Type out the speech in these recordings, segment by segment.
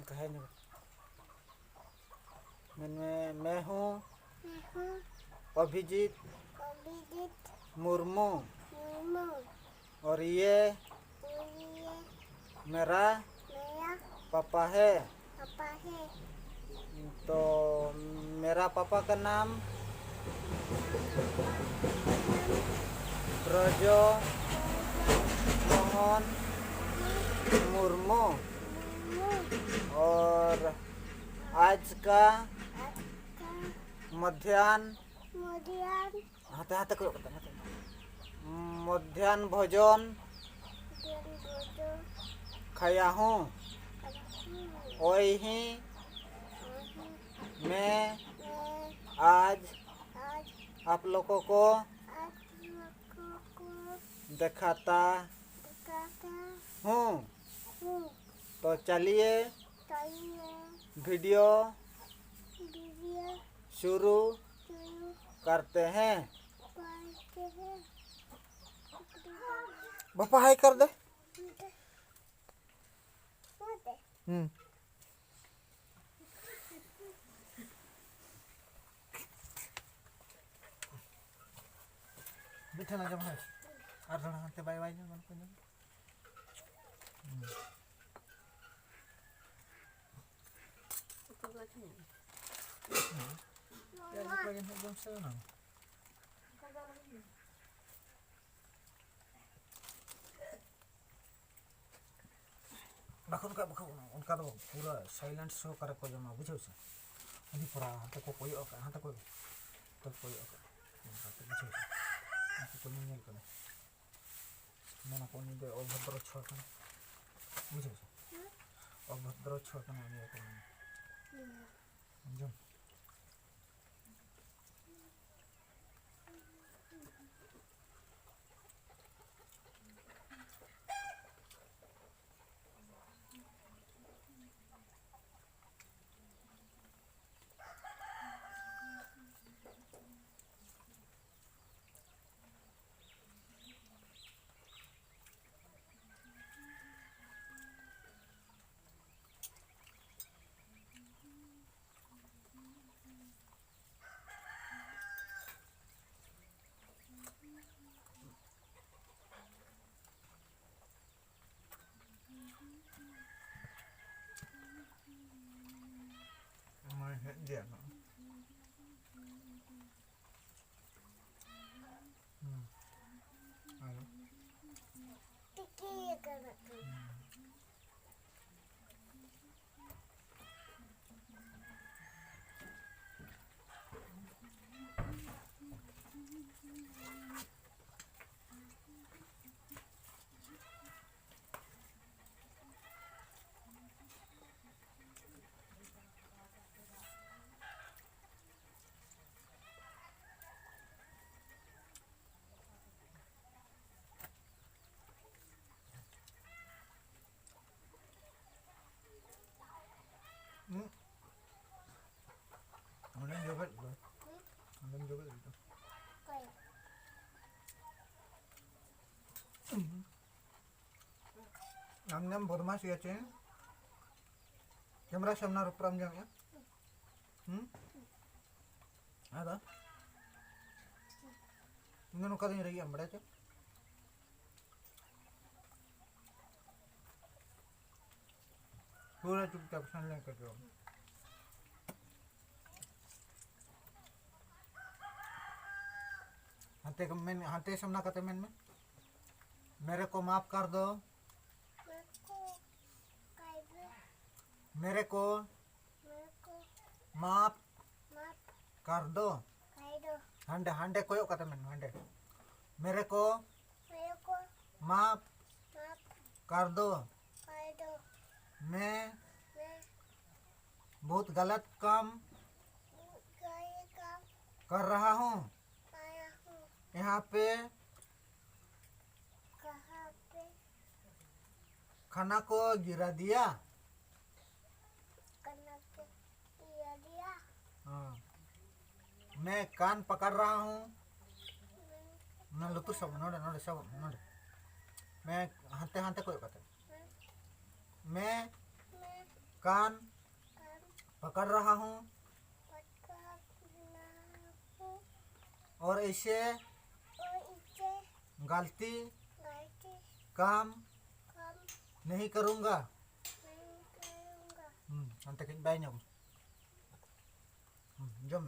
कहे नहीं मैं हूँ अभिजीत मुर्मू और ये मेरा पापा है। तो मेरा पापा का नाम ब्रजो मोहन मुर्मू और आज का मध्याह्न भोजन खाया हूँ। वही मैं आज आप लोगों को दिखाता हूँ। तो चलिए वीडियो शुरू करते हैं। पापा हाय कर दे। बैठे ना जब है और थोड़ा हाथ बाय बाय मन को एकदम से ना उनका तो पूरा साइलेंट शो करे को जमा बुझो से अभी पूरा हाथ को कोई हाथ को तो कोई बुझो से तो नहीं करे मना को नहीं दे अभद्र छोड़ बुझो से अभद्र छोड़ के नहीं करे जो dia no. Halo. Online juga itu. Online juga itu. Nam Burma sih aja. Kamera samna rupram jam ya. Ada. Ini nuka ini lagi ambada aja. पूरा चुपचाप सुन लें कर दो। हाथे सामना करते में मेरे को माफ कर दो। मेरे को माफ कर दो। हंडे हंडे कोई कहते में हंडे मेरे को माफ कर दो। मैं बहुत गलत काम कर रहा हूँ। यहाँ पे खाना को गिरा दिया। हाँ मैं कान पकड़ रहा हूँ। मैं लुतु सब नोड़े नोड़े सब नोड़े मैं हाथे हाथे कोई कहते मैं कान पकड़ रहा हूँ और ऐसे गलती काम नहीं करूँगा. Nanti kita banyak. Jom.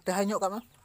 Teh hanyok kat mah.